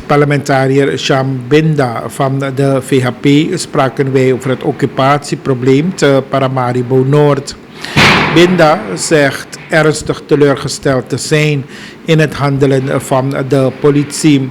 Parlementariër Sham Binda van de VHP spraken wij over het occupatieprobleem te Paramaribo Noord. Binda zegt ernstig teleurgesteld te zijn in het handelen van de politie.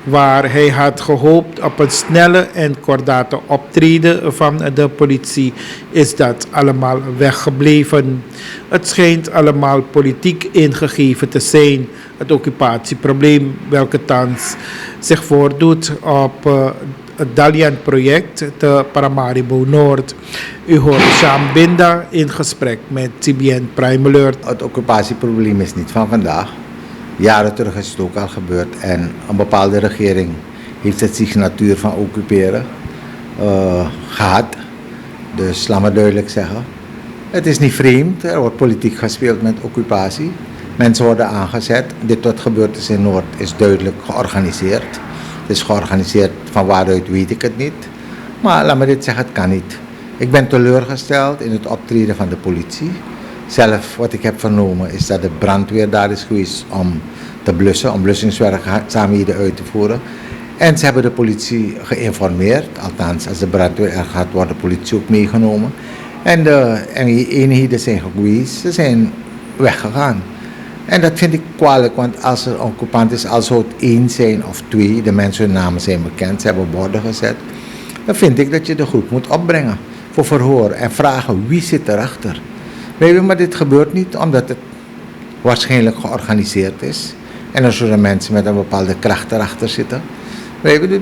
Waar hij had gehoopt op een snelle en kordate optreden van de politie, is dat allemaal weggebleven. Het schijnt allemaal politiek ingegeven te zijn, het occupatieprobleem, welke thans zich voordoet op het Dalian-project te Paramaribo Noord. U hoort Sham Binda in gesprek met TBN Prime Alert. Het occupatieprobleem is niet van vandaag. Jaren terug is het ook al gebeurd en een bepaalde regering heeft het signatuur van occuperen gehad. Dus laat me duidelijk zeggen, het is niet vreemd, er wordt politiek gespeeld met occupatie. Mensen worden aangezet. Dit wat gebeurd is in Noord is duidelijk georganiseerd. Het is georganiseerd, van waaruit weet ik het niet. Maar laat me dit zeggen, het kan niet. Ik ben teleurgesteld in het optreden van de politie. Zelf, wat ik heb vernomen, is dat de brandweer daar is geweest om te blussen, om blussingswerkzaamheden uit te voeren. En ze hebben de politie geïnformeerd, althans als de brandweer er gaat, wordt de politie ook meegenomen. En de eenheden zijn geweest, ze zijn weggegaan. En dat vind ik kwalijk, want als er occupant is, als het één zijn of twee, de mensen hun namen zijn bekend, ze hebben borden gezet, dan vind ik dat je de groep moet opbrengen voor verhoor en vragen wie zit erachter. Maar dit gebeurt niet omdat het waarschijnlijk georganiseerd is. En er zullen mensen met een bepaalde kracht erachter zitten.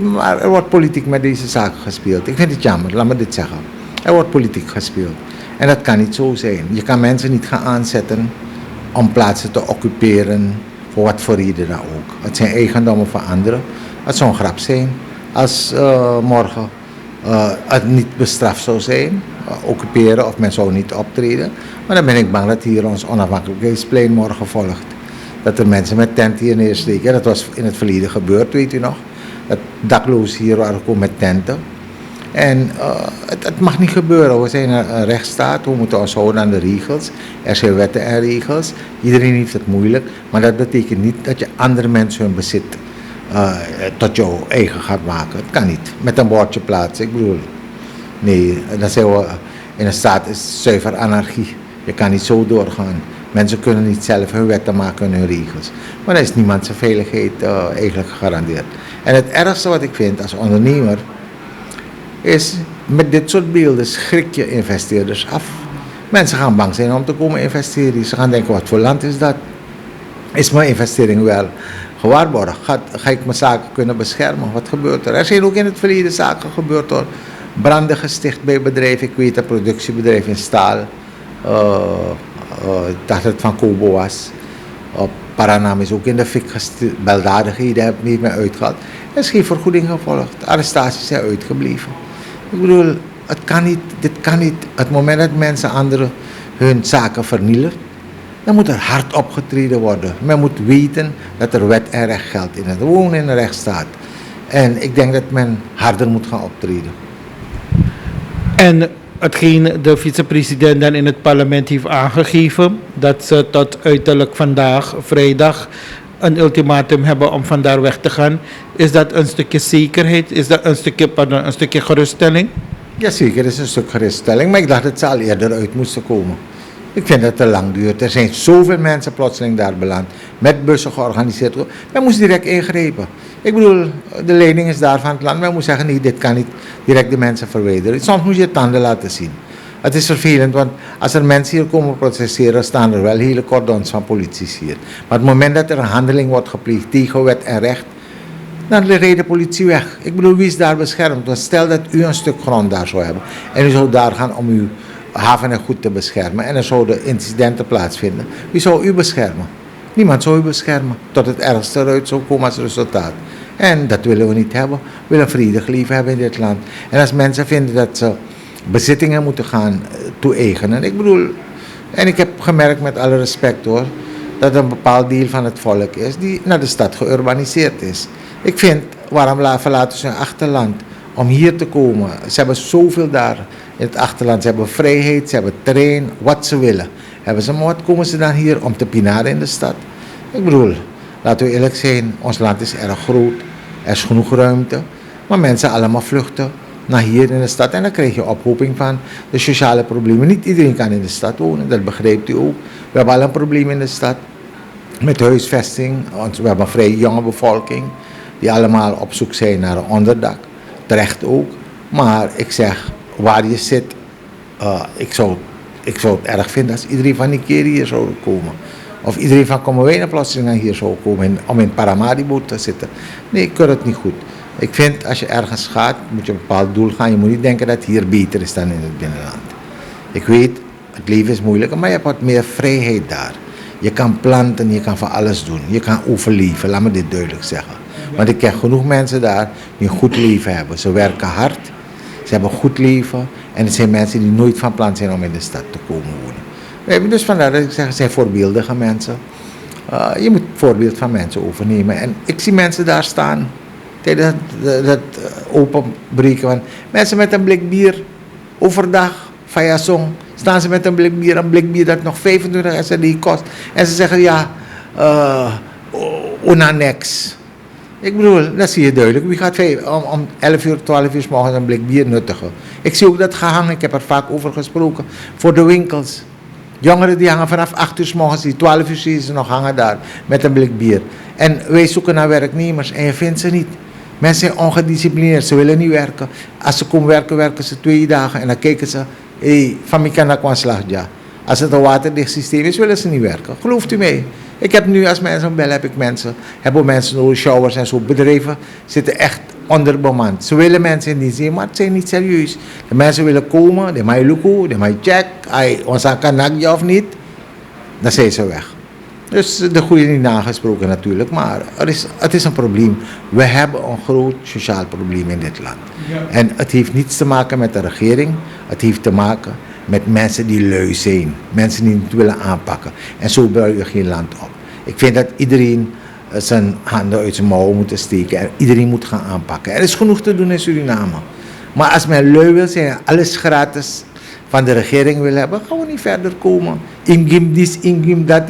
Maar er wordt politiek met deze zaken gespeeld. Ik vind het jammer, laat me dit zeggen. Er wordt politiek gespeeld. En dat kan niet zo zijn. Je kan mensen niet gaan aanzetten om plaatsen te occuperen, voor wat voor reden dan ook. Het zijn eigendommen van anderen. Het zou een grap zijn als morgen het niet bestraft zou zijn, occuperen of men zou niet optreden. Maar dan ben ik bang dat hier ons onafhankelijkheidsplein morgen volgt. Dat er mensen met tenten hier neersteken. Dat was in het verleden gebeurd, weet u nog. Dat daklozen hier waren ook met tenten. En het mag niet gebeuren. We zijn een rechtsstaat, we moeten ons houden aan de regels. Er zijn wetten en regels. Iedereen heeft het moeilijk. Maar dat betekent niet dat je andere mensen hun bezit tot jouw eigen gaat maken. Het kan niet. Met een bordje plaatsen. Ik bedoel, nee, dan zijn we in een staat is zuiver anarchie. Je kan niet zo doorgaan. Mensen kunnen niet zelf hun wetten maken en hun regels. Maar dan is niemand zijn veiligheid eigenlijk gegarandeerd. En het ergste wat ik vind als ondernemer is, met dit soort beelden schrik je investeerders af. Mensen gaan bang zijn om te komen investeren. Ze gaan denken, wat voor land is dat? Is mijn investering wel gewaarborgd? Ga ik mijn zaken kunnen beschermen? Wat gebeurt er? Er zijn ook in het verleden zaken gebeurd hoor. Branden gesticht bij bedrijven. Ik weet een productiebedrijf in staal. Ik dacht dat het van Kobo was. Paranam is ook in de fik baldadigheden hebben niet meer uitgehaald. Er is geen vergoeding gevolgd. Arrestaties zijn uitgebleven. Ik bedoel, het kan niet, dit kan niet. Het moment dat mensen anderen hun zaken vernielen, dan moet er hard opgetreden worden. Men moet weten dat er wet en recht geldt. We wonen in een rechtsstaat. En ik denk dat men harder moet gaan optreden. En hetgeen de vicepresident dan in het parlement heeft aangegeven, dat ze tot uiterlijk vandaag, vrijdag, een ultimatum hebben om vandaar weg te gaan. Is dat een stukje zekerheid? Is dat een stukje geruststelling? Jazeker, het is een stuk geruststelling, maar ik dacht dat ze al eerder uit moesten komen. Ik vind dat het te lang duurt. Er zijn zoveel mensen plotseling daar beland, met bussen georganiseerd. Men moest direct ingrijpen. Ik bedoel, de leiding is daar van het land. Men moet zeggen, nee, dit kan niet direct de mensen verwijderen. Soms moet je je tanden laten zien. Het is vervelend, want als er mensen hier komen protesteren, staan er wel hele cordons van politie hier. Maar op het moment dat er een handeling wordt gepleegd tegen wet en recht, dan rijdt de politie weg. Ik bedoel, wie is daar beschermd? Want stel dat u een stuk grond daar zou hebben en u zou daar gaan om uw haven en goed te beschermen en er zouden incidenten plaatsvinden. Wie zou u beschermen? Niemand zou u beschermen tot het ergste eruit zou komen als resultaat. En dat willen we niet hebben. We willen een vredig leven hebben in dit land. En als mensen vinden dat ze bezittingen moeten gaan toe-eigenen. Ik bedoel, en ik heb gemerkt met alle respect hoor, dat er een bepaald deel van het volk is die naar de stad geurbaniseerd is. Ik vind, waarom verlaten ze hun achterland om hier te komen? Ze hebben zoveel daar in het achterland. Ze hebben vrijheid, ze hebben terrein, wat ze willen. Maar wat komen ze dan hier om te pinaren in de stad? Ik bedoel, laten we eerlijk zijn, ons land is erg groot. Er is genoeg ruimte. Maar mensen allemaal vluchten naar hier in de stad. En dan krijg je ophoping van de sociale problemen. Niet iedereen kan in de stad wonen, dat begrijpt u ook. We hebben al een probleem in de stad met huisvesting. Want we hebben een vrij jonge bevolking die allemaal op zoek zijn naar een onderdak. Terecht ook. Maar ik zeg, waar je zit, ik zou het erg vinden als iedereen van Nikeri hier zou komen. Of iedereen van Kommerwijnen plotseling naar hier zou komen om in Paramaribo te zitten. Nee, ik keur het niet goed. Ik vind, als je ergens gaat, moet je een bepaald doel gaan. Je moet niet denken dat het hier beter is dan in het binnenland. Ik weet, het leven is moeilijker, maar je hebt wat meer vrijheid daar. Je kan planten, je kan van alles doen. Je kan overleven, laat me dit duidelijk zeggen. Want ik ken genoeg mensen daar die een goed leven hebben. Ze werken hard, ze hebben een goed leven. En het zijn mensen die nooit van plan zijn om in de stad te komen wonen. Dus vandaar dat ik zeg, het zijn voorbeeldige mensen. Je moet voorbeeld van mensen overnemen. En ik zie mensen daar staan tijdens dat openbreken van mensen met een blik bier overdag van Jasong. Staan ze met een blik bier dat nog 25 SRD kost. En ze zeggen ja, onanex. Ik bedoel, dat zie je duidelijk. Wie gaat om 11 uur, 12 uur 's morgens een blik bier nuttigen? Ik zie ook dat gehangen, ik heb er vaak over gesproken, voor de winkels. Jongeren die hangen vanaf 8 uur 's morgens, die 12 uur zien ze nog hangen daar met een blik bier. En wij zoeken naar werknemers en je vindt ze niet. Mensen zijn ongedisciplineerd, ze willen niet werken. Als ze komen werken, werken ze 2 dagen en dan kijken ze, van mij kan dat kwam slag, ja. Als het een waterdicht systeem is, willen ze niet werken. Gelooft u mij? Ik heb nu, als mensen bellen, hebben mensen nodig, showers en zo. Bedrijven zitten echt onderbemand. Ze willen mensen in die zin, maar het zijn niet serieus. De mensen willen komen, de mij lukken, de mij check, ons aan kan ja of niet. Dan zijn ze weg. Dus de goede niet nagesproken natuurlijk, maar het is een probleem. We hebben een groot sociaal probleem in dit land. Ja. En het heeft niets te maken met de regering, het heeft te maken met mensen die lui zijn. Mensen die het willen aanpakken. En zo bouw je geen land op. Ik vind dat iedereen zijn handen uit zijn mouwen moet steken. En iedereen moet gaan aanpakken. Er is genoeg te doen in Suriname. Maar als men lui wil zijn en alles gratis van de regering wil hebben, gaan we niet verder komen. Ingim dit, ingim dat.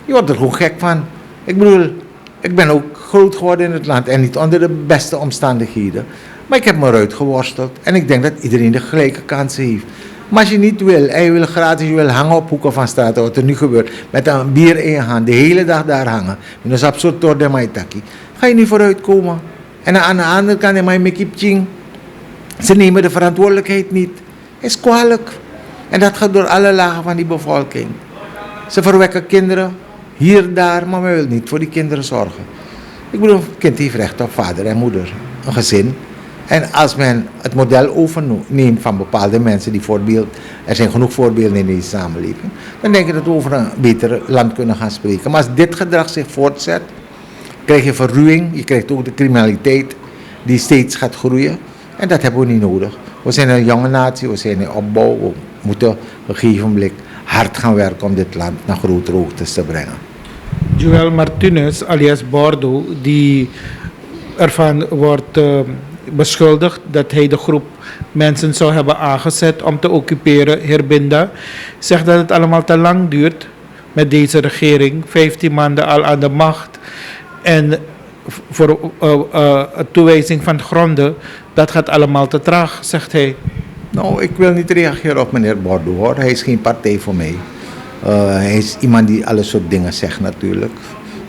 Je wordt er gewoon gek van. Ik bedoel, ik ben ook groot geworden in het land. En niet onder de beste omstandigheden. Maar ik heb me eruit geworsteld. En ik denk dat iedereen de gelijke kansen heeft. Maar als je niet wil, en je wil gratis, je wil hangen op hoeken van straten, wat er nu gebeurt, met een bier in je hand, de hele dag daar hangen, en dat is absurd door de maitaki, ga je niet vooruit komen. En aan de andere kant, in mijn mekipching, ze nemen de verantwoordelijkheid niet. Het is kwalijk. En dat gaat door alle lagen van die bevolking. Ze verwekken kinderen, hier, daar, maar men wil niet voor die kinderen zorgen. Ik bedoel, een kind heeft recht op vader en moeder, een gezin. En als men het model overneemt van bepaalde mensen die voorbeeld, er zijn genoeg voorbeelden in deze samenleving, dan denk ik dat we over een beter land kunnen gaan spreken. Maar als dit gedrag zich voortzet, krijg je verruwing, je krijgt ook de criminaliteit die steeds gaat groeien. En dat hebben we niet nodig. We zijn een jonge natie, we zijn in opbouw, we moeten op een gegeven moment hard gaan werken om dit land naar grotere hoogtes te brengen. Joel Martinez, alias Bordo, die ervan wordt beschuldigd dat hij de groep mensen zou hebben aangezet om te occuperen, heer Binda, zegt dat het allemaal te lang duurt met deze regering, 15 maanden al aan de macht en voor toewijzing van gronden, dat gaat allemaal te traag, zegt hij. Nou, ik wil niet reageren op meneer Bordo hoor, hij is geen partij voor mij. Hij is iemand die alle soort dingen zegt natuurlijk.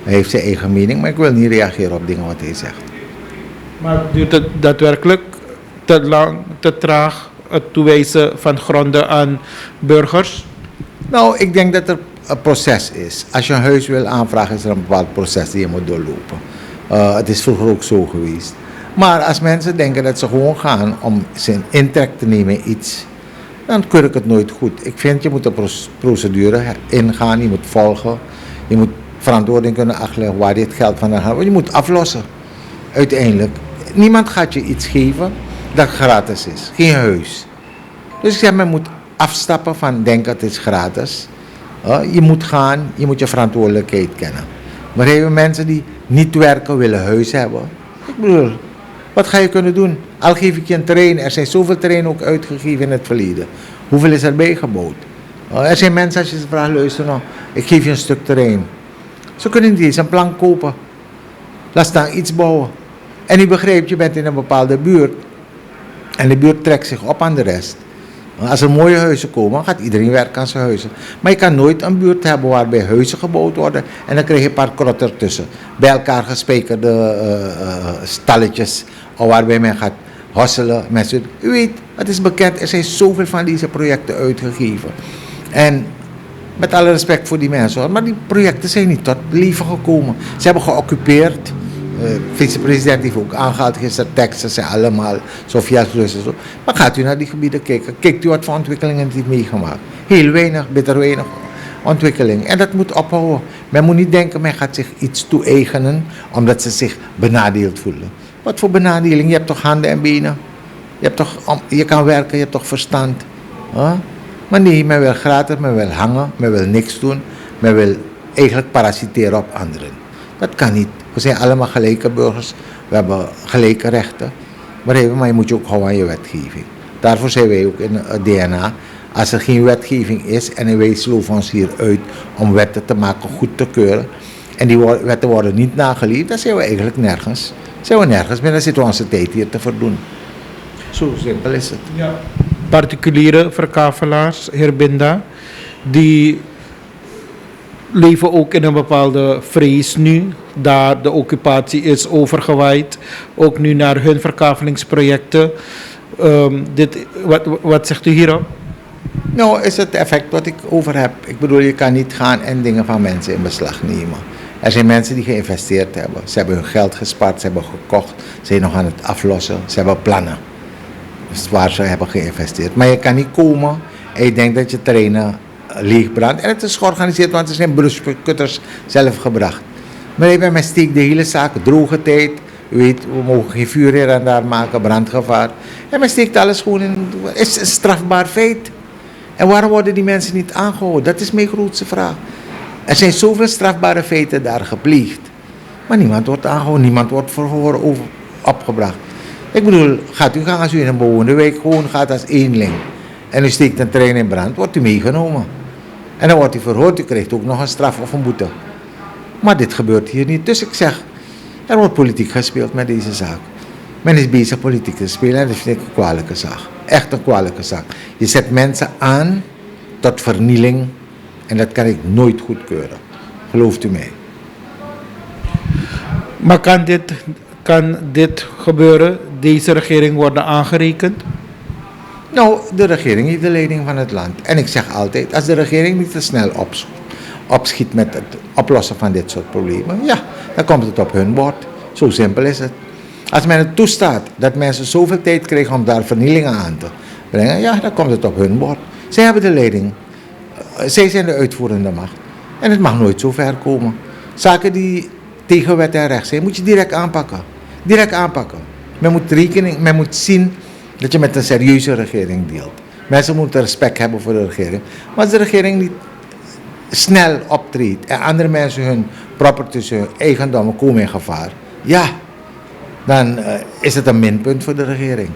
Hij heeft zijn eigen mening, maar ik wil niet reageren op dingen wat hij zegt. Maar duurt het daadwerkelijk te lang, te traag, het toewijzen van gronden aan burgers? Nou, ik denk dat er een proces is. Als je een huis wil aanvragen, is er een bepaald proces die je moet doorlopen. Het is vroeger ook zo geweest. Maar als mensen denken dat ze gewoon gaan om zijn intrek te nemen in iets, dan keur ik het nooit goed. Ik vind, je moet de procedure ingaan, je moet volgen, je moet verantwoording kunnen afleggen waar je het geld vandaan gaat. Je moet aflossen, uiteindelijk. Niemand gaat je iets geven dat gratis is, geen huis. Dus ik zeg, men moet afstappen van denken het is gratis. Je moet gaan, je moet je verantwoordelijkheid kennen. Maar hebben mensen die niet werken, willen huis hebben. Ik bedoel, wat ga je kunnen doen? Al geef ik je een terrein, er zijn zoveel terreinen ook uitgegeven in het verleden. Hoeveel is er bijgebouwd? Er zijn mensen, als je ze vraagt, luister nou, ik geef je een stuk terrein. Ze kunnen niet eens een plank kopen. Laat staan iets bouwen. En u begrijpt, je bent in een bepaalde buurt en de buurt trekt zich op aan de rest. Als er mooie huizen komen, gaat iedereen werken aan zijn huizen. Maar je kan nooit een buurt hebben waarbij huizen gebouwd worden en dan krijg je een paar krotten ertussen. Bij elkaar gespijkerde stalletjes, waarbij men gaat hosselen. Mensen, u weet, het is bekend, er zijn zoveel van deze projecten uitgegeven. En met alle respect voor die mensen, maar die projecten zijn niet tot leven gekomen. Ze hebben geoccupeerd. De vicepresident heeft ook aangehaald gisteren, Texas zijn allemaal Sofia Plus en zo. Maar gaat u naar die gebieden kijken, kijkt u wat voor ontwikkelingen het heeft meegemaakt. Heel weinig, bitter weinig ontwikkeling. En dat moet ophouden. Men moet niet denken, men gaat zich iets toe-eigenen omdat ze zich benadeeld voelen. Wat voor benadeling? Je hebt toch handen en benen? Je kan werken, je hebt toch verstand? Huh? Maar nee, men wil gratis, men wil hangen, men wil niks doen. Men wil eigenlijk parasiteren op anderen. Dat kan niet. We zijn allemaal gelijke burgers. We hebben gelijke rechten. Maar je moet je ook houden aan je wetgeving. Daarvoor zijn wij ook in het DNA. Als er geen wetgeving is en wij sloven ons hier uit om wetten te maken, goed te keuren. En die wetten worden niet nageleefd, dan zijn we eigenlijk nergens. Maar dan zitten we onze tijd hier te verdoen. Zo simpel is het. Ja. Particuliere verkavelaars, heer Binda, die leven ook in een bepaalde vrees nu, daar de occupatie is overgewaaid, ook nu naar hun verkavelingsprojecten. Wat zegt u hierop? Nou, is het effect wat ik over heb. Ik bedoel, je kan niet gaan en dingen van mensen in beslag nemen. Er zijn mensen die geïnvesteerd hebben. Ze hebben hun geld gespaard, ze hebben gekocht, ze zijn nog aan het aflossen, ze hebben plannen. Dus waar ze hebben geïnvesteerd. Maar je kan niet komen en je denkt dat je terreinen leegbrandt. En het is georganiseerd, want er zijn bruskutters zelf gebracht. Maar men steekt de hele zaak, droge tijd. U weet, we mogen geen vuur hier en daar maken, brandgevaar. En men steekt alles gewoon in. Het is een strafbaar feit. En waarom worden die mensen niet aangehouden? Dat is mijn grootste vraag. Er zijn zoveel strafbare feiten daar gepleegd. Maar niemand wordt aangehouden, niemand wordt verhoor opgebracht. Ik bedoel, gaat u gaan als u in een bewoonde wijk gewoon gaat als eenling. En u steekt een trein in brand, wordt u meegenomen. En dan wordt u verhoord, u krijgt ook nog een straf of een boete. Maar dit gebeurt hier niet. Dus ik zeg, er wordt politiek gespeeld met deze zaak. Men is bezig politiek te spelen en dat vind ik een kwalijke zaak. Echt een kwalijke zaak. Je zet mensen aan tot vernieling en dat kan ik nooit goedkeuren. Gelooft u mij. Maar kan dit gebeuren, deze regering worden aangerekend? Nou, de regering heeft de leiding van het land. En ik zeg altijd, als de regering niet te snel opschiet met het oplossen van dit soort problemen, ja, dan komt het op hun bord. Zo simpel is het. Als men het toestaat dat mensen zoveel tijd krijgen om daar vernielingen aan te brengen, ja, dan komt het op hun bord. Zij hebben de leiding. Zij zijn de uitvoerende macht. En het mag nooit zo ver komen. Zaken die tegen wet en recht zijn, moet je direct aanpakken. Direct aanpakken. Men moet zien dat je met een serieuze regering deelt. Mensen moeten respect hebben voor de regering. Maar als de regering niet snel optreedt en andere mensen hun properties, hun eigendommen komen in gevaar, ja, dan is het een minpunt voor de regering.